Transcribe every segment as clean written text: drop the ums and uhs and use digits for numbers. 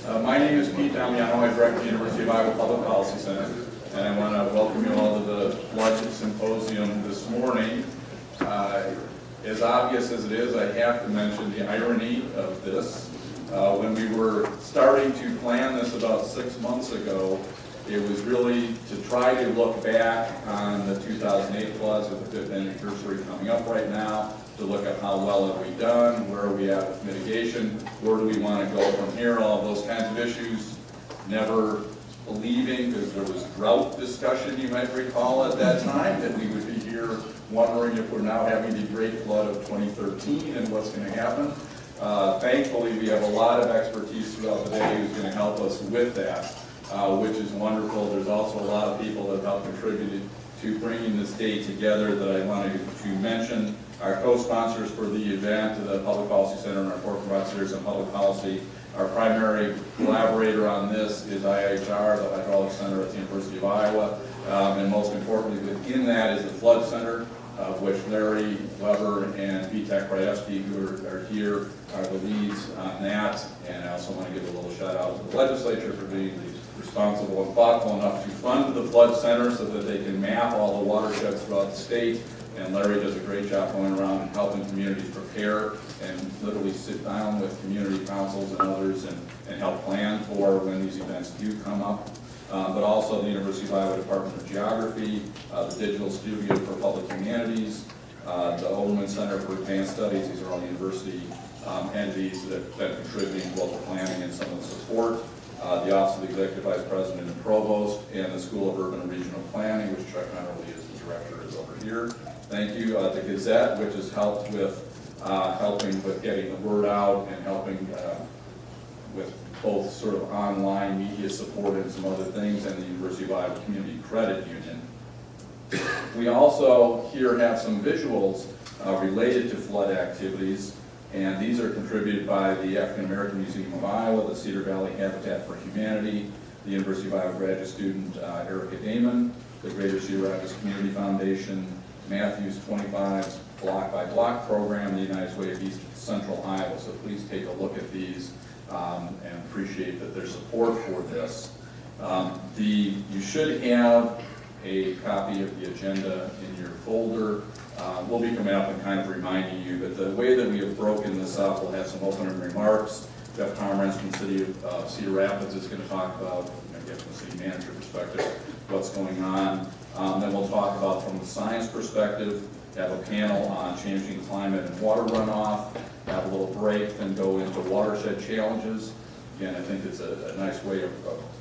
My name is Damiano. I direct the University of Iowa Public Policy Center, and I want to welcome you all to the Flood Symposium this morning. As obvious as it is, I have to mention the irony of this. When we were starting to plan this about 6 months ago, it was really to try to look back on the 2008 floods with the 5th anniversary coming up right now, to look at how well have we done, where are we at with mitigation, where do we want to go from here, all of those kinds of issues. Never believing, because there was drought discussion, you might recall at that time, that we would be here wondering if we're now having the great flood of 2013 and what's going to happen. Thankfully, we have a lot of expertise throughout the day who's going to help us with that, which is wonderful. There's also a lot of people that have helped contribute to bringing this day together that I wanted to mention. Our co-sponsors for the event, the Public Policy Center and our core providers on public policy. Our primary collaborator on this is IIHR, the Hydraulic Center at the University of Iowa. And most importantly, within that is the Flood Center, which Larry Weber and Vitek Krajewski, who are here, are the leads on that. And I also want to give a little shout out to the legislature for being responsible and thoughtful enough to fund the Flood Center so that they can map all the watersheds throughout the state. And Larry does a great job going around and helping communities prepare and literally sit down with community councils and others and help plan for when these events do come up. But also the University of Iowa Department of Geography, the Digital Studio for Public Humanities, the Oldman Center for Advanced Studies. These are all university entities that have been contributing to both the planning and some of the support. The Office of the Executive Vice President and Provost, and the School of Urban and Regional Planning, which Chuck Connerly is the director, is over here. Thank you. The Gazette, which has helped with helping with getting the word out and helping with both sort of online media support and some other things, and the University of Iowa Community Credit Union. We also here have some visuals related to flood activities, and these are contributed by the African American Museum of Iowa, the Cedar Valley Habitat for Humanity, the University of Iowa graduate student Erica Damon, the Greater Cedar Rapids Community Foundation, Matthews 25's Block by Block program, the United Way of East Central Iowa. So please take a look at these and appreciate that there's support for this. You should have a copy of the agenda in your folder. We'll be coming up and kind of reminding you, but the way that we have broken this up, we'll have some opening remarks. Jeff Pomerantz from the City of Cedar Rapids is going to talk about, from the city manager perspective, what's going on. Then we'll talk about from the science perspective, have a panel on changing climate and water runoff, have a little break, then go into watershed challenges. Again, I think it's a nice way of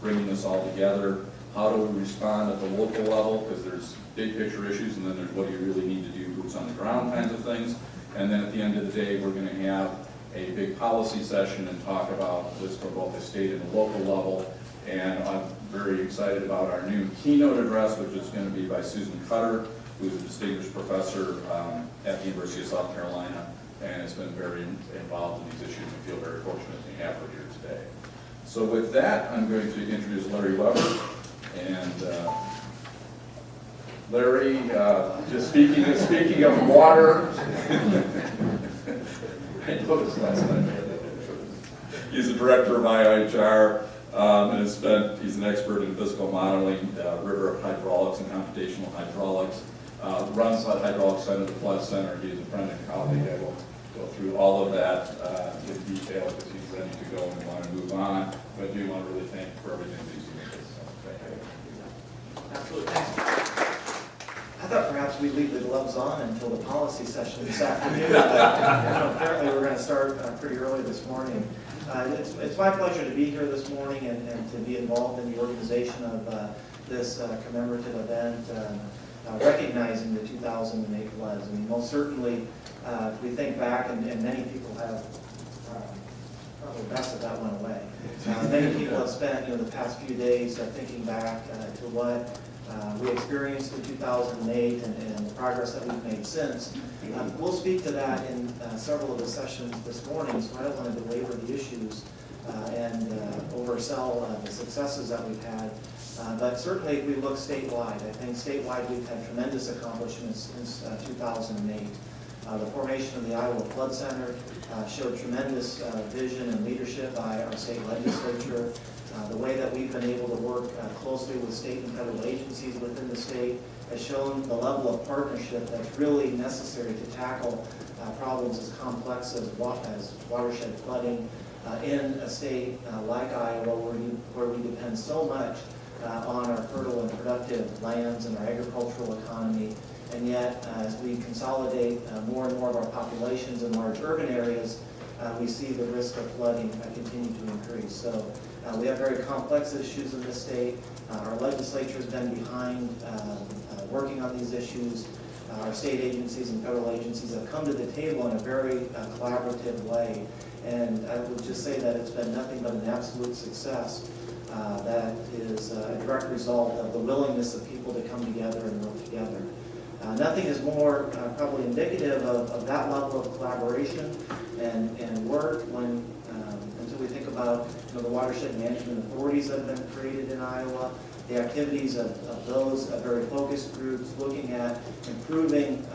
bringing this all together. How do we respond at the local level? Because there's big picture issues, and then there's what do you really need to do, boots on the ground kinds of things. And then at the end of the day, we're going to have a big policy session and talk about this from both the state and the local level. And I'm very excited about our new keynote address, which is going to be by Susan Cutter, who's a distinguished professor at the University of South Carolina, and has been very involved in these issues. We feel very fortunate to have her here today. So with that, I'm going to introduce Larry Weber. And Larry, just speaking of water, I noticed last night. He's the director of IIHR, and he's an expert in physical modeling, river hydraulics and computational hydraulics. Runs the Hydraulic Center, the Flood Center. He's a friend and colleague. I will go through all of that in detail because he's ready to go and we want to move on. But I do want to really thank you for everything that he's doing. Absolutely. Thanks. I thought perhaps we'd leave the gloves on until the policy session this afternoon. Apparently we're going to start pretty early this morning. It's my pleasure to be here this morning and to be involved in the organization of this commemorative event, recognizing the 2008 floods. I mean, most certainly, if we think back, and many people have, probably best if that went away. Many people have spent the past few days thinking back to what we experienced in 2008 and the progress that we've made since. We'll speak to that in several of the sessions this morning, so I don't want to belabor the issues and oversell the successes that we've had. But certainly if we look statewide, I think statewide we've had tremendous accomplishments since 2008. The formation of the Iowa Flood Center showed tremendous vision and leadership by our state legislature. The way that we've been able to work closely with state and federal agencies within the state has shown the level of partnership that's really necessary to tackle problems as complex as watershed flooding in a state like Iowa, where we depend so much on our fertile and productive lands and our agricultural economy. And yet, as we consolidate more and more of our populations in large urban areas, we see the risk of flooding continue to increase. So we have very complex issues in this state. Our legislature has been behind working on these issues. Our state agencies and federal agencies have come to the table in a very collaborative way. And I would just say that it's been nothing but an absolute success. That is a direct result of the willingness of people to come together and work together. Nothing is more probably indicative of that level of collaboration and work when until we think about the watershed management authorities that have been created in Iowa, the activities of those very focused groups looking at improving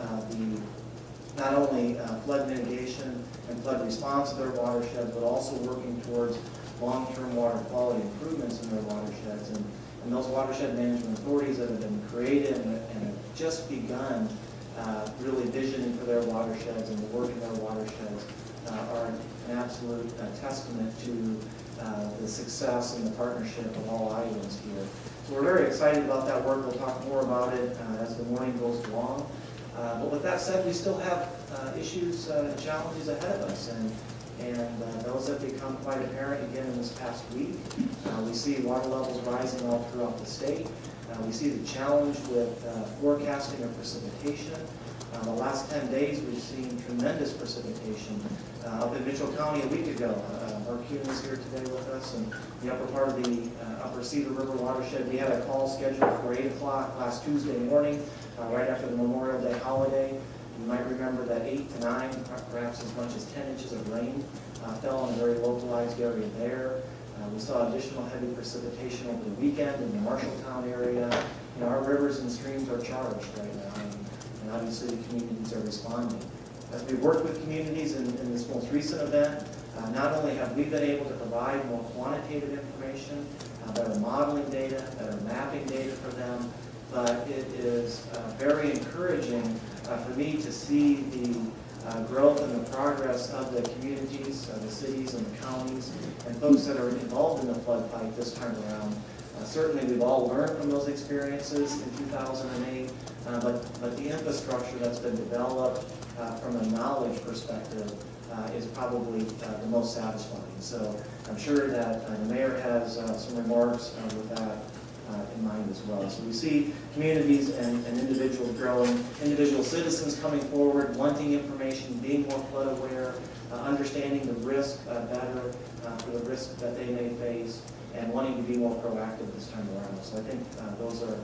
not only flood mitigation and flood response to their watersheds, but also working towards long-term water quality improvements in their watersheds. And those watershed management authorities that have been created and have just begun really visioning for their watersheds and the work in their watersheds are an absolute testament to the success and the partnership of all Iowans here. So we're very excited about that work. We'll talk more about it as the morning goes along. But with that said, we still have issues and challenges ahead of us, and those have become quite apparent again in this past week. We see water levels rising all throughout the state. We see the challenge with forecasting of precipitation. The last 10 days we've seen tremendous precipitation. Up in Mitchell County a week ago, Mark Kuhn is here today with us, and the upper part of the upper Cedar River watershed, we had a call scheduled for 8 o'clock last Tuesday morning, right after the Memorial Day holiday. You might remember that 8 to 9, perhaps as much as 10 inches of rain fell in a very localized area there. We saw additional heavy precipitation over the weekend in the Marshalltown area. Our rivers and streams are charged right now, and obviously the communities are responding. As we work with communities in this most recent event, not only have we been able to provide more quantitative information, better modeling data, better mapping data for them, but it is very encouraging for me to see the growth and the progress of the communities, the cities and the counties, and folks that are involved in the flood fight this time around. Certainly we've all learned from those experiences in 2008, but the infrastructure that's been developed from a knowledge perspective is probably the most satisfying. So I'm sure that the mayor has some remarks with that in mind as well. So we see communities and individuals growing, individual citizens coming forward, wanting information, being more flood aware, understanding the risk better for the risk that they may face, and wanting to be more proactive this time around. So I think those are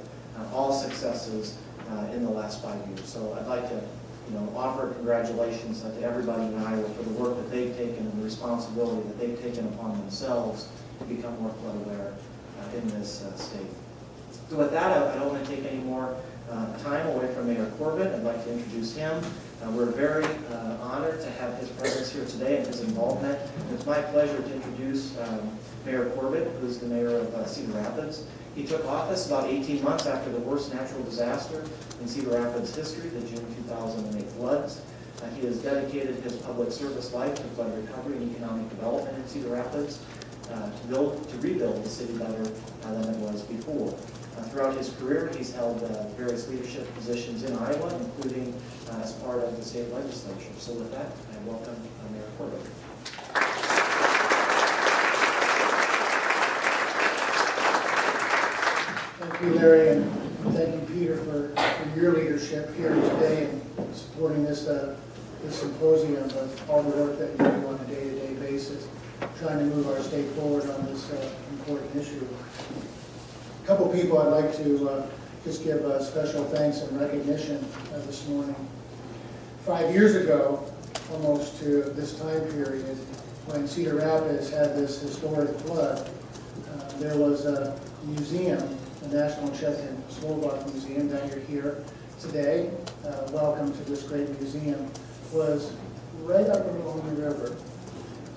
all successes in the last 5 years. So I'd like to offer congratulations to everybody in Iowa for the work that they've taken and the responsibility that they've taken upon themselves to become more flood aware in this state. So with that, I don't want to take any more time away from Mayor Corbett. I'd like to introduce him. We're very honored to have his presence here today and his involvement. It's my pleasure to introduce Mayor Corbett, who's the mayor of Cedar Rapids. He took office about 18 months after the worst natural disaster in Cedar Rapids history, the June 2008 floods. He has dedicated his public service life to flood recovery and economic development in Cedar Rapids to rebuild the city better than it was before. Throughout his career, he's held various leadership positions in Iowa, including as part of the state legislature. So with that, I welcome Mayor Corbett. Thank you, Larry, and thank you, Peter, for your leadership here today and supporting this symposium, but all the work that you do on a day-to-day basis, trying to move our state forward on this important issue. A couple people I'd like to just give special thanks and recognition this morning. 5 years ago, almost to this time period, when Cedar Rapids had this historic flood, there was a museum, the National Czech and Slovak Museum, that you're here today. Welcome to this great museum. was right up along the river.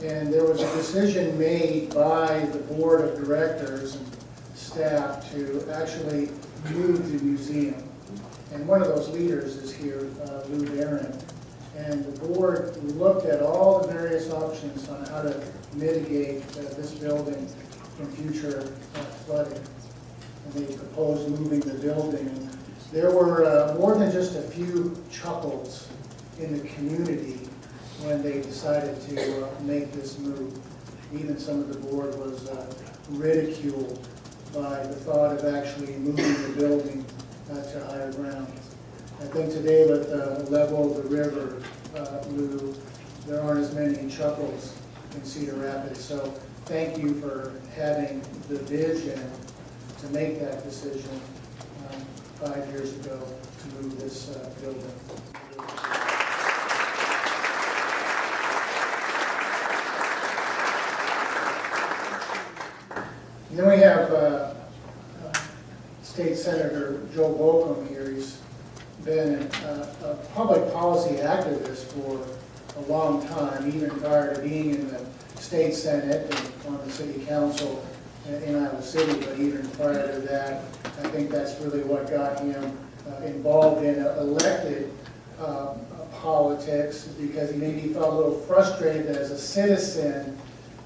And there was a decision made by the board of directors and staff to actually move the museum. And one of those leaders is here, Lou Barron. And the board looked at all the various options on how to mitigate this building from future flooding. And they proposed moving the building. There were more than just a few chuckles in the community when they decided to make this move. Even some of the board was ridiculed by the thought of actually moving the building to higher ground. I think today with the level of the river, Lou, there aren't as many chuckles in Cedar Rapids. So thank you for having the vision to make that decision 5 years ago to move this building. And then we have State Senator Joe Bolcom here. He's been a public policy activist for a long time, even prior to being in the state senate and on the city council in Iowa City. But even prior to that, I think that's really what got him involved in elected politics, because he maybe felt a little frustrated that as a citizen,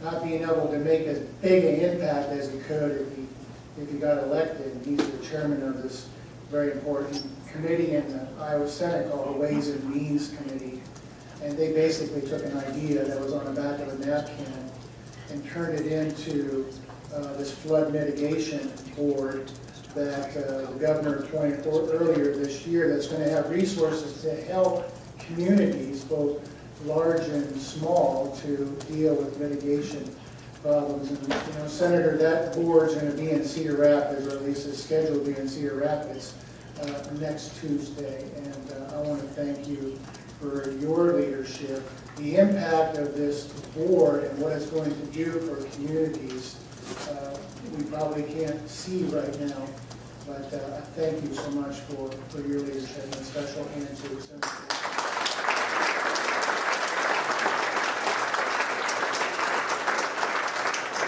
not being able to make as big an impact as he could if he got elected. And he's the chairman of this very important committee in the Iowa Senate called the Ways and Means Committee. And they basically took an idea that was on the back of a napkin and turned it into this flood mitigation board that the governor appointed earlier this year, that's going to have resources to help communities, both large and small, to deal with mitigation problems. And Senator, that board's going to be in Cedar Rapids, or at least is scheduled to be in Cedar Rapids next Tuesday. And I want to thank you for your leadership. The impact of this board and what it's going to do for communities, we probably can't see right now. But thank you so much for your leadership, and a special hand to Senator.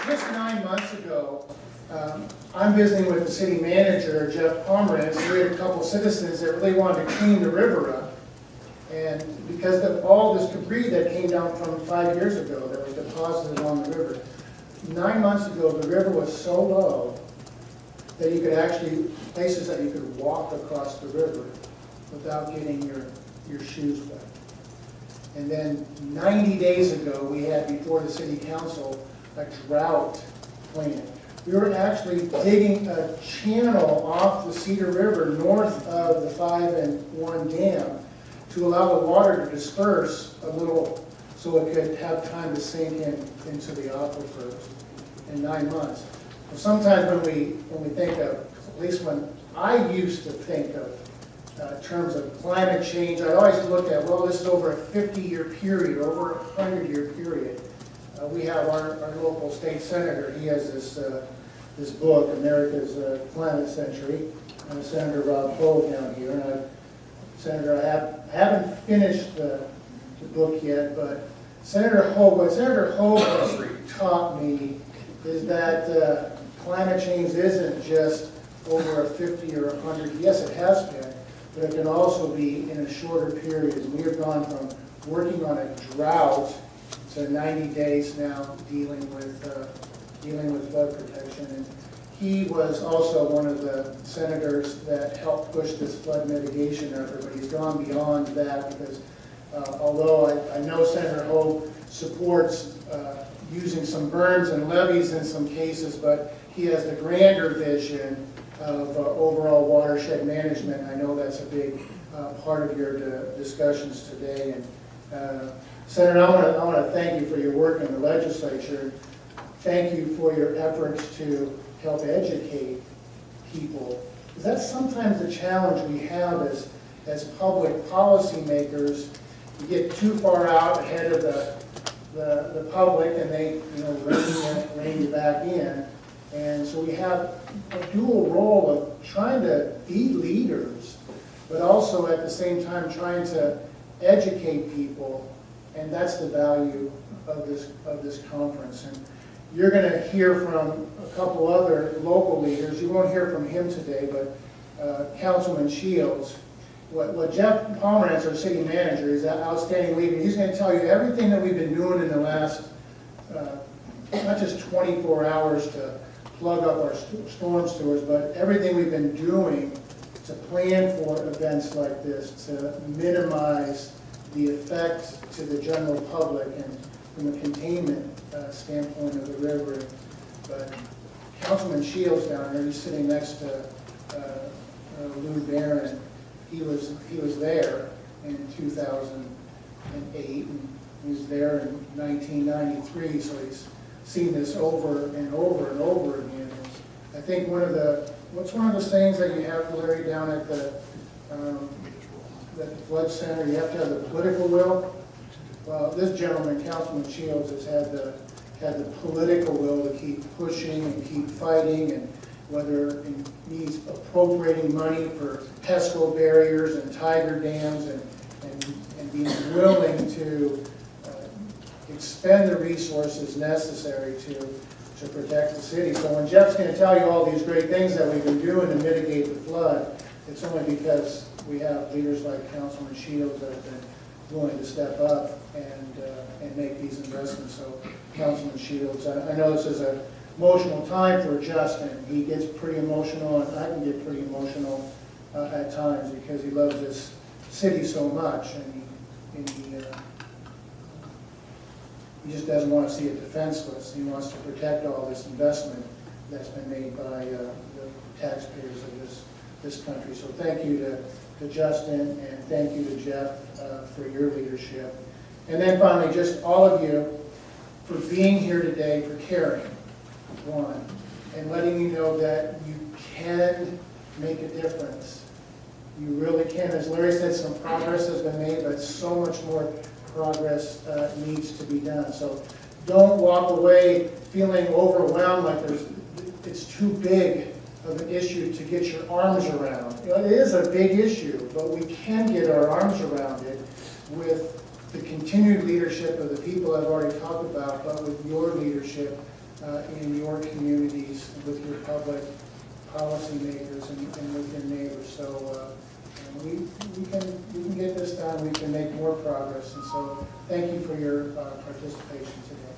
Just 9 months ago, I'm visiting with the city manager, Jeff Pomerantz, and we had a couple citizens that really wanted to clean the river up. And because of all this debris that came down from 5 years ago that was deposited along the river, 9 months ago, the river was so low that you could actually, places that you could walk across the river without getting your shoes wet. And then 90 days ago, we had before the city council a drought plan. We were actually digging a channel off the Cedar River north of the 5 and 1 dam to allow the water to disperse a little so it could have time to sink into the aquifers in 9 months. Well, sometimes when we think of, at least when I used to think of terms of climate change, I always look at, well, this is over a 50-year period, over a 100-year period. We have our local state senator. He has this book, America's Climate Century, and Senator Rob Poe down here. And Senator, I haven't finished the book yet, but Senator Hogue, what Senator Hogue has taught me is that climate change isn't just over a 50 or 100. Yes, it has been, but it can also be in a shorter period. And we have gone from working on a drought to 90 days now dealing with flood protection. And he was also one of the senators that helped push this flood mitigation effort, but he's gone beyond that because although I know Senator Hogue supports using some berms and levees in some cases, but he has the grander vision of overall watershed management. I know that's a big part of your discussions today. And Senator, I want to thank you for your work in the legislature. Thank you for your efforts to help educate people. Because that's sometimes the challenge we have as public policy makers. You get too far out ahead of the public, and they rein you back in. And so we have a dual role of trying to be leaders, but also at the same time trying to educate people, and that's the value of this conference. And you're going to hear from a couple other local leaders. You won't hear from him today, but Councilman Shields. What Jeff Pomerantz, our city manager, is an outstanding leader. He's going to tell you everything that we've been doing in the last, not just 24 hours to plug up our storm sewers, but everything we've been doing to plan for events like this, to minimize the effect to the general public and from a containment standpoint of the river. But Councilman Shields down there, he's sitting next to Lou Barron. He was there in 2008, and he was there in 1993, so he's seen this over and over and over again. I think what's one of those things that you have, Larry, down at the flood center, you have to have the political will. Well, this gentleman, Councilman Shields, has had the political will to keep pushing and keep fighting, and whether it means appropriating money for pesco barriers and tiger dams, and being willing to expend the resources necessary to protect the city. So when Jeff's going to tell you all these great things that we've been doing to mitigate the flood, it's only because we have leaders like Councilman Shields that have been willing to step up and make these investments. So Councilman Shields, I know this is an emotional time for Justin. He gets pretty emotional, and I can get pretty emotional at times because he loves this city so much, and he just doesn't want to see it defenseless. He wants to protect all this investment that's been made by the taxpayers of this country. So thank you to Justin, and thank you to Jeff for your leadership. And then finally, just all of you for being here today, for caring, one, and letting you know that you can make a difference. You really can. As Larry said, some progress has been made, but so much more progress needs to be done. So don't walk away feeling overwhelmed like it's too big of an issue to get your arms around. You know, it is a big issue, but we can get our arms around it with the continued leadership of the people I've already talked about, but with your leadership in your communities, with your public policymakers, and with your neighbors. So we can get this done. We can make more progress. And so thank you for your participation today.